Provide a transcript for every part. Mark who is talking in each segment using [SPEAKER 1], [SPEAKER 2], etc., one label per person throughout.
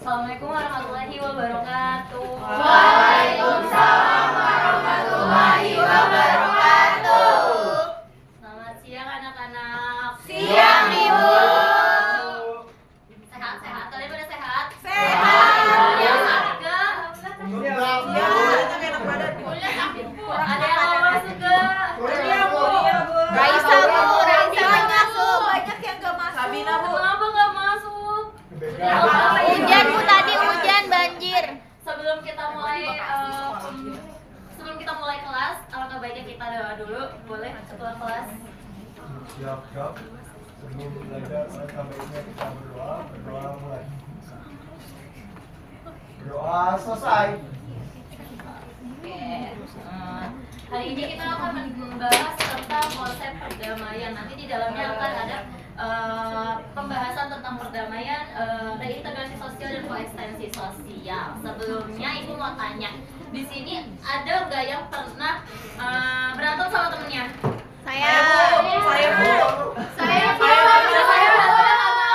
[SPEAKER 1] Assalamualaikum warahmatullahi wabarakatuh.
[SPEAKER 2] Waalaikumsalam warahmatullahi wabarakatuh.
[SPEAKER 1] Selamat siang anak-anak.
[SPEAKER 2] Siang, Ibu.
[SPEAKER 1] Sehat-sehat, kalian pada sehat?
[SPEAKER 2] Sehat.
[SPEAKER 1] Yang sakit ke? Ada yang mau masuk ke?
[SPEAKER 2] Raisa, Bu. Raisa masuk. Banyak yang gak masuk. Sabina, Bu.
[SPEAKER 1] Kenapa nggak masuk?
[SPEAKER 2] Hujan, Bu. Tadi hujan banjir.
[SPEAKER 1] Sebelum kita mulai kelas, alangkah baiknya kita doa dulu. Boleh ketua kelas?
[SPEAKER 3] Siap. Sebelum belajar, alangkah baiknya kita berdoa mulai. Berdoa selesai.
[SPEAKER 1] Oke. Hari ini kita akan membahas tentang konsep perdamaian. Nanti di dalamnya akan ada pembahasan tentang perdamaian, reintegrasi sosial dan koeksistensi sosial. Sebelumnya Ibu mau tanya, di sini ada nggak yang pernah berantem sama temennya?
[SPEAKER 2] Saya,
[SPEAKER 1] Bu.
[SPEAKER 2] Saya, Bu.
[SPEAKER 1] Saya karena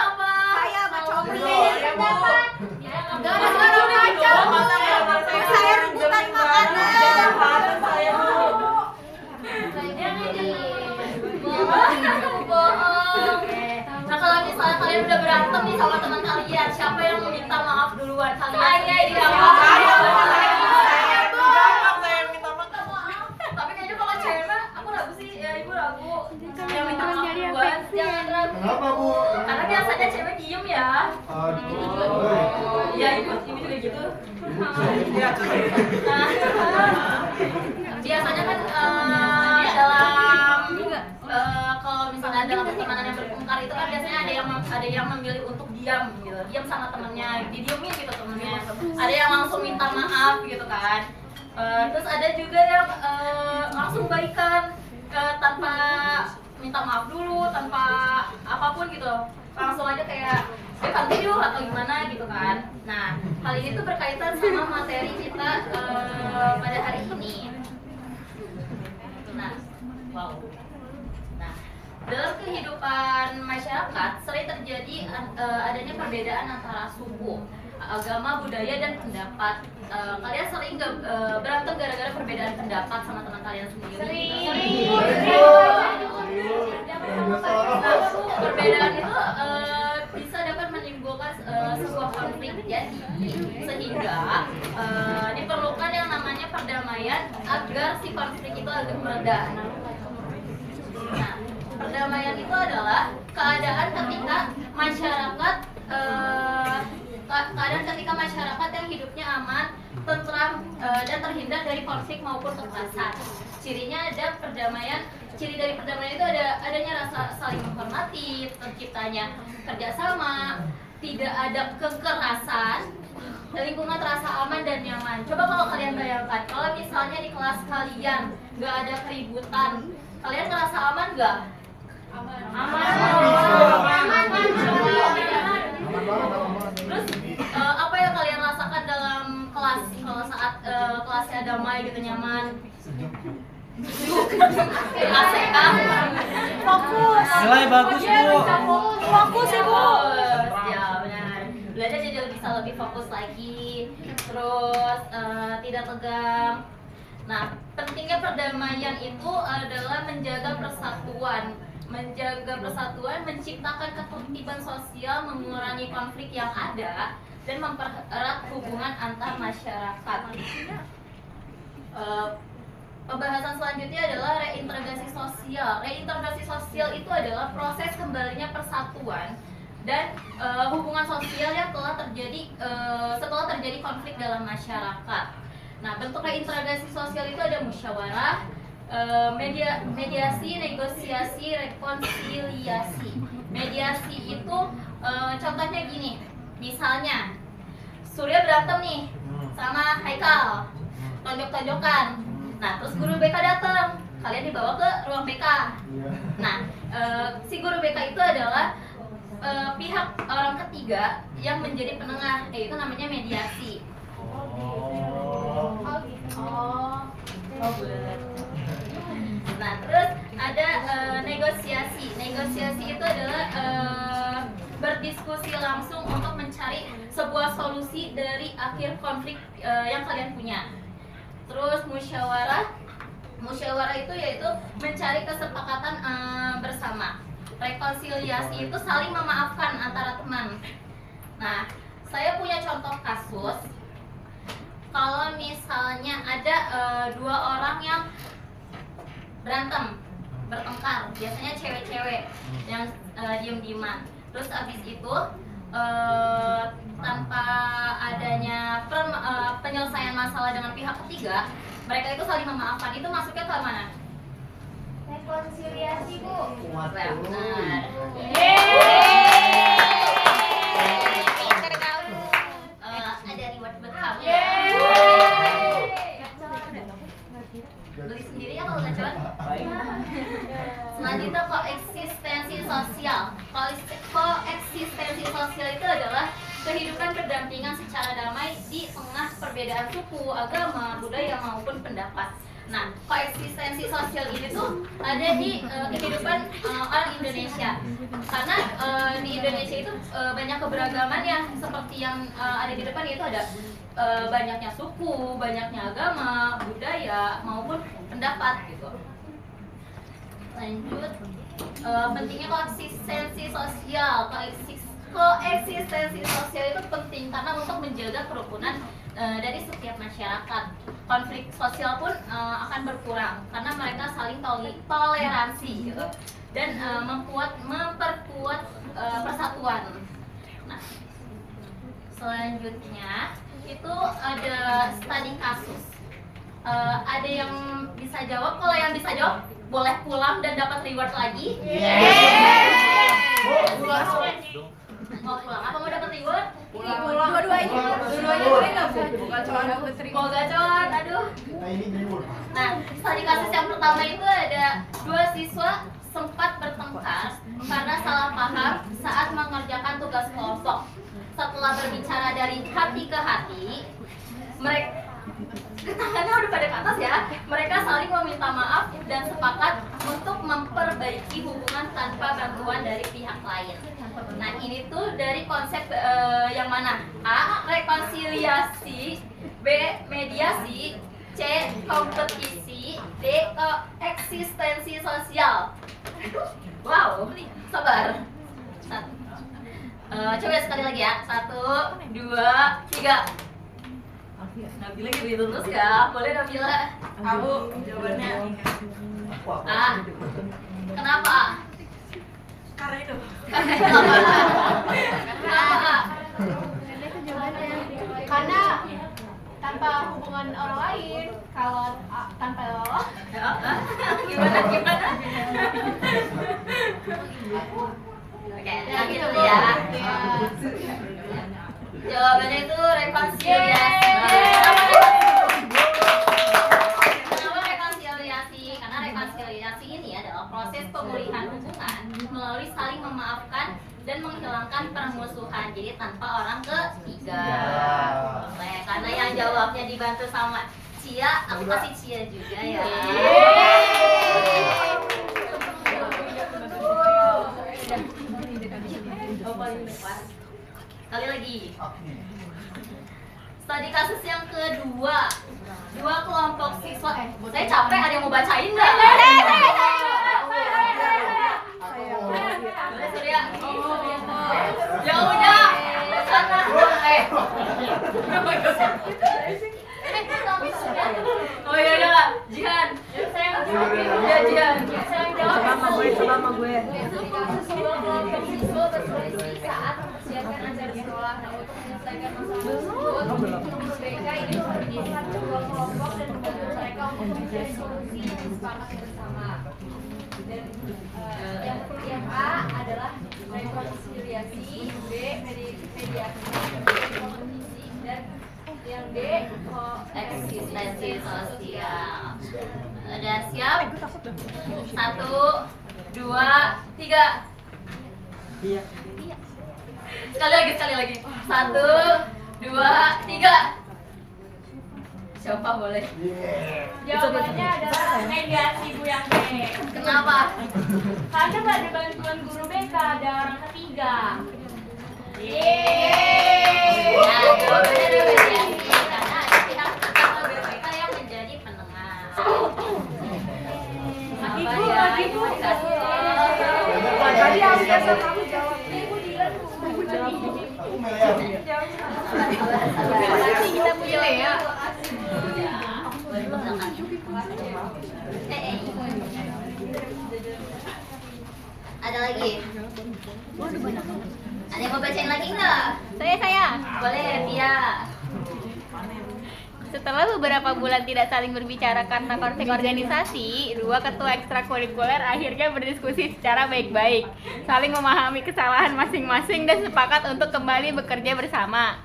[SPEAKER 1] apa?
[SPEAKER 2] Saya sama Copri.
[SPEAKER 1] Ya, Bu.
[SPEAKER 2] Gara-gara kacau. Saya rebutan makanan.
[SPEAKER 1] Bohong. Nah, kalau misalnya kalian udah berantem nih sama teman kalian, siapa yang meminta maaf duluan? Kalian yang Tapi kayaknya kalau cewek mah, aku ragu sih, ya Ibu ragu. Yang minta maaf duluan, jangan ragu.
[SPEAKER 3] Kenapa, Bu?
[SPEAKER 1] Karena biasanya cewek diem ya. Ya, Ibu juga gitu. Nah, biasanya kan kalau misalnya dalam pertemanan yang bertengkar itu kan biasanya ada yang memilih untuk diam gitu, diam sama temennya, didiemin gitu temennya. Ada yang langsung minta maaf gitu kan. Terus ada juga yang langsung baikan tanpa minta maaf dulu, tanpa apapun gitu, langsung aja kayak continue atau gimana gitu kan. Nah, hal ini tuh berkaitan sama materi kita pada hari ini. Nah, dalam kehidupan masyarakat sering terjadi adanya perbedaan antara suku, agama, budaya, dan pendapat. Kalian sering nggak berantem gara-gara perbedaan pendapat sama teman kalian sendiri? Sering. Nah, perbedaan itu bisa dapat menimbulkan sebuah konflik. Jadi sehingga diperlukan yang namanya perdamaian agar si konflik itu agak mereda. Nah, perdamaian itu adalah keadaan ketika masyarakat yang hidupnya aman, tentram, dan terhindar dari konflik maupun kekerasan. Cirinya ada perdamaian. Ciri dari perdamaian itu adanya rasa saling menghormati, terciptanya kerjasama, tidak ada kekerasan, lingkungan terasa aman dan nyaman. Coba kalau kalian bayangkan, kalau misalnya di kelas kalian nggak ada keributan, kalian ngerasa aman nggak? Aman. Terus apa yang kalian rasakan dalam kelas kalau saat kelasnya damai gitu, nyaman? Asik kan?
[SPEAKER 2] Fokus.
[SPEAKER 4] Nilai bagus, Bu.
[SPEAKER 2] Fokus, Ibu.
[SPEAKER 1] Ya benar. Belajar jadi bisa lebih fokus lagi. Terus tidak tegang. Nah, pentingnya perdamaian itu adalah menjaga persatuan, menciptakan ketertiban sosial, mengurangi konflik yang ada, dan mempererat hubungan antar masyarakat. Pembahasan selanjutnya adalah reintegrasi sosial. Reintegrasi sosial itu adalah proses kembalinya persatuan dan hubungan sosial yang telah terjadi setelah terjadi konflik dalam masyarakat. Nah, bentuk reintegrasi sosial itu ada musyawarah, mediasi, negosiasi, rekonsiliasi. Mediasi itu contohnya gini, misalnya Surya berantem nih sama Haikal, tonjok-tonjokan. Nah, terus guru BK datang, kalian dibawa ke ruang BK. Nah, si guru BK itu adalah pihak orang ketiga yang menjadi penengah, yaitu namanya mediasi. Nah, terus ada negosiasi. Negosiasi itu adalah berdiskusi langsung untuk mencari sebuah solusi dari akhir konflik yang kalian punya. Terus musyawarah itu yaitu mencari kesepakatan bersama. Rekonsiliasi itu saling memaafkan antara teman. Nah, saya punya contoh kasus. Kalau misalnya ada dua orang yang berantem, bertengkar, biasanya cewek-cewek yang diem-dieman. Terus abis itu tanpa adanya penyelesaian masalah dengan pihak ketiga, mereka itu saling memaafkan. Itu masuknya ke mana?
[SPEAKER 2] Rekonsiliasi, Bu.
[SPEAKER 1] Benar. Ada reward buat kamu. Beli sendiri ya kalau gacor. Selanjutnya koeksistensi sosial. Koeksistensi sosial itu adalah kehidupan berdampingan secara damai di tengah perbedaan suku, agama, budaya maupun pendapat. Nah, koeksistensi sosial ini tuh ada di kehidupan orang Indonesia. Karena di Indonesia itu banyak keberagaman ya, seperti yang ada di depan, yaitu ada banyaknya suku, banyaknya agama, budaya maupun pendapat gitu. Lanjut, pentingnya koeksistensi sosial. Koeksistensi sosial itu penting karena untuk menjaga kerukunan dari setiap masyarakat. Konflik sosial pun akan berkurang karena mereka saling toleransi gitu, dan memperkuat persatuan. Nah, selanjutnya itu ada studi kasus. Ada yang bisa jawab? Kalau yang bisa jawab boleh pulang dan dapat reward lagi. Mau pulang apa mau dapat reward?
[SPEAKER 2] Dua-duanya boleh nggak, Bu?
[SPEAKER 1] Mau gacoran, aduh. Nah, studi kasus yang pertama itu ada 2 siswa sempat bertengkar karena salah paham saat mengerjakan tugas kelompok. Setelah berbicara dari hati ke hati, mereka tangannya udah pada ke atas ya. Mereka saling meminta maaf dan sepakat untuk memperbaiki hubungan tanpa bantuan dari pihak lain. Nah, ini tuh dari konsep yang mana? A. Rekonsiliasi, B. Mediasi, C. Kompetisi, D. Koeksistensi sosial. Wow, sabar. Coba sekali lagi ya. 1, 2, 3. Nabila gitu terus ya? Boleh Nabila?
[SPEAKER 2] Abu, jawabannya.
[SPEAKER 1] A. Kenapa A?
[SPEAKER 2] Karena itu.
[SPEAKER 1] Kenapa A?
[SPEAKER 2] Karena tanpa hubungan orang lain, kalau tanpa lo,
[SPEAKER 1] Gimana? Oke, lagi dulu ya. Jawabannya itu rekonsiliasi. Kenapa rekonsiliasi? Karena rekonsiliasi ini adalah proses pemulihan hubungan melalui saling memaafkan dan menghilangkan permusuhan. Jadi tanpa orang ketiga. Boleh, karena yang jawabnya dibantu sama Cia, aku kasih Cia juga ya. Sekali lagi. Studi kasus yang kedua, 2 kelompok siswa. Saya capek, ada yang mau bacain nggak? Surya. Ya udah. Sana. Oh ya udah, Jihan. Ya Jihan.
[SPEAKER 2] sama gue.
[SPEAKER 4] Siswa berselisih saat mempersiapkan acara sekolah. Nah, untuk menyelesaikan masalah tersebut, guru BK ini mendirikan kedua kelompok dan membantu mereka untuk mencari solusi yang disepakati bersama. Dan yang A adalah rekonsiliasi, B mediasi, kompetisi, dan yang D
[SPEAKER 1] Eksistensi sosial. Udah siap? 1, 2, 3.
[SPEAKER 5] Iya.
[SPEAKER 1] Sekali lagi. 1, 2, 3. Siapa boleh?
[SPEAKER 4] jawabannya adalah mediasi, Bu, yang D.
[SPEAKER 1] Kenapa?
[SPEAKER 4] Karena pada bantuan guru BK ada orang ketiga.
[SPEAKER 1] Ya, jawabannya ada mediasi karena ada pihak atau BPK yang menjadi penengah. Lagi bu.
[SPEAKER 3] Tadi aku biasa kamu jawab. Aku Melia.
[SPEAKER 2] Kita punya Lea.
[SPEAKER 1] Ada lagi? Ada yang mau bacain lagi nggak?
[SPEAKER 2] Saya.
[SPEAKER 1] Boleh, Pia.
[SPEAKER 2] Setelah beberapa bulan tidak saling berbicara karena konflik organisasi, dua ketua ekstrakurikuler akhirnya berdiskusi secara baik-baik, saling memahami kesalahan masing-masing dan sepakat untuk kembali bekerja bersama.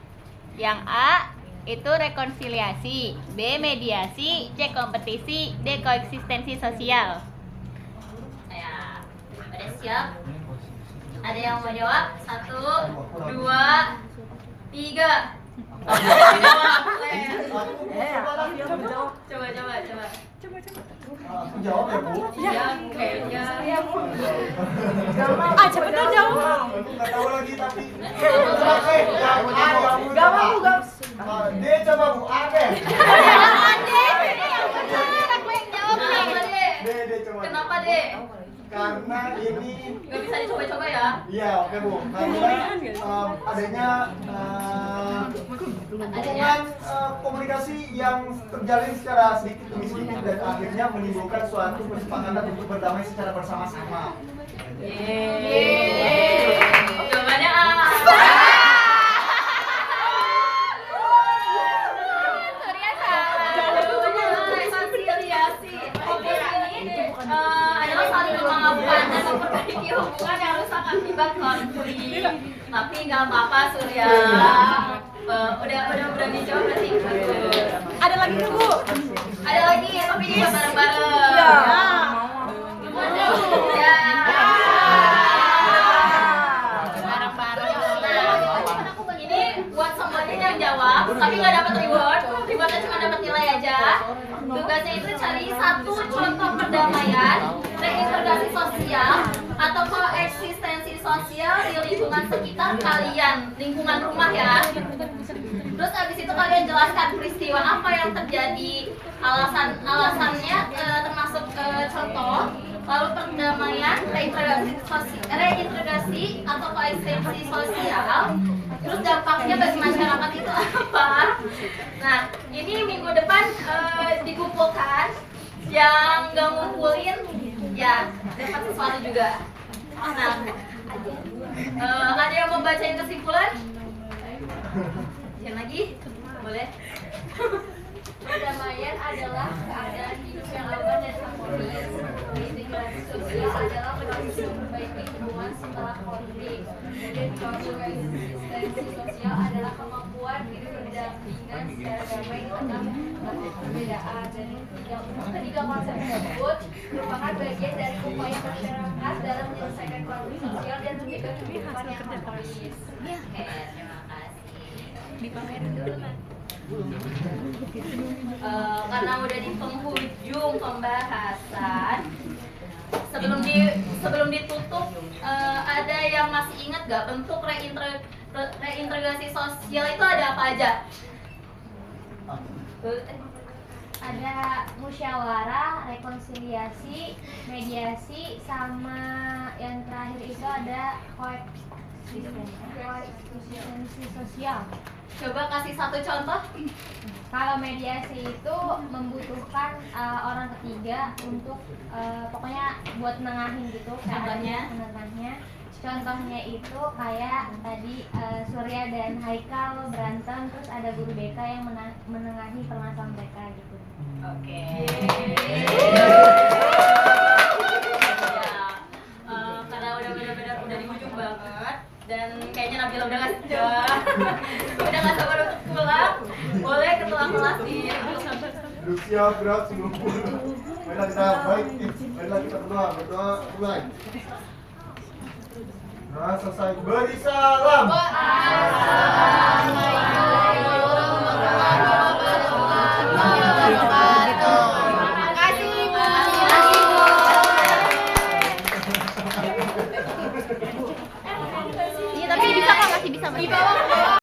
[SPEAKER 2] Yang A itu rekonsiliasi, B mediasi, C kompetisi, D koeksistensi sosial.
[SPEAKER 1] Ya, pada siap? Ada yang mau jawab? 1, 2, 3. Coba.
[SPEAKER 3] Aku jawab ya, Bu.
[SPEAKER 1] Iya, kayaknya.
[SPEAKER 2] Cepetan jawab.
[SPEAKER 3] Aku nggak tahu lagi tapi. Gak mau, D coba Bu, A deh. D coba.
[SPEAKER 1] Kenapa deh?
[SPEAKER 3] Karena ini
[SPEAKER 1] Gak bisa dicoba-coba ya?
[SPEAKER 3] iya oke Bu, karena adanya hubungan komunikasi yang terjalin secara sedikit demi sedikit dan akhirnya menimbulkan suatu kesepakatan untuk berdamai secara bersama-sama.
[SPEAKER 1] Yeay. Jawabannya A.
[SPEAKER 2] Surya salah.
[SPEAKER 1] Jawabannya A, rekonsiliasi. Oke, ini adalah saling memaafkan dan memperbaiki hubungan yang rusak akibat konflik. Tapi nggak apa-apa, Surya. Udah berani jawab berarti bagus.
[SPEAKER 2] Ada lagi tuh, Bu.
[SPEAKER 1] Ada lagi, tapi juga bareng-bareng. Ya. Nah, ini buat semuanya yang jawab, tapi nggak dapat reward. Rewardnya cuma dapat nilai aja. Tugasnya itu cari satu contoh perdamaian, reintegrasi sosial, atau koeksistensi sosial di lingkungan sekitar kalian, lingkungan rumah ya. Terus abis itu kalian jelaskan peristiwa apa yang terjadi, alasannya termasuk contoh, lalu perdamaian, reintegrasi atau koeksistensi sosial, terus dampaknya bagi masyarakat itu apa. Nah, ini minggu depan dikumpulkan, yang nggak ngumpulin ya dapat sesuatu juga. Nah, ada yang mau bacain kesimpulan? Yang lagi? Boleh?
[SPEAKER 4] Perdamaian adalah keadaan hidup yang aman dan harmonis. Integrasi sosial adalah berhasil memperbaiki hubungan setelah konflik. Dan koeksistensi sosial adalah kemampuan hidup berdampingan secara damai di tengah perbedaan. Dan ketiga konsep tersebut merupakan bagian dari upaya masyarakat dalam menyelesaikan konflik sosial dan menjaga kehidupan yang harmonis.
[SPEAKER 1] Oke, terima kasih.
[SPEAKER 2] Dipamerin dulu kan.
[SPEAKER 1] Karena udah di penghujung pembahasan, sebelum ditutup, ada yang masih ingat gak bentuk reintegrasi sosial itu ada apa aja?
[SPEAKER 4] Ada musyawarah, rekonsiliasi, mediasi, sama yang terakhir itu ada koeksistensi sosial.
[SPEAKER 1] Coba kasih satu contoh.
[SPEAKER 4] Kalau mediasi itu membutuhkan orang ketiga untuk pokoknya buat nengahin gitu.
[SPEAKER 1] Contohnya?
[SPEAKER 4] Contohnya itu kayak tadi Surya dan Haikal berantem, terus ada guru BK yang menengahi permasalahan mereka gitu.
[SPEAKER 1] Oke. Karena udah benar-benar udah di ujung banget dan kayaknya Nabila udah nggak sabar untuk pulang. Boleh ketua kelas di
[SPEAKER 3] Duduk siap, gerak sebelum pulang. Baiklah kita baik, baiklah kita berdoa mulai. Nah, selesai. Beri salam.
[SPEAKER 2] Iya, tapi bisa kok, masih bisa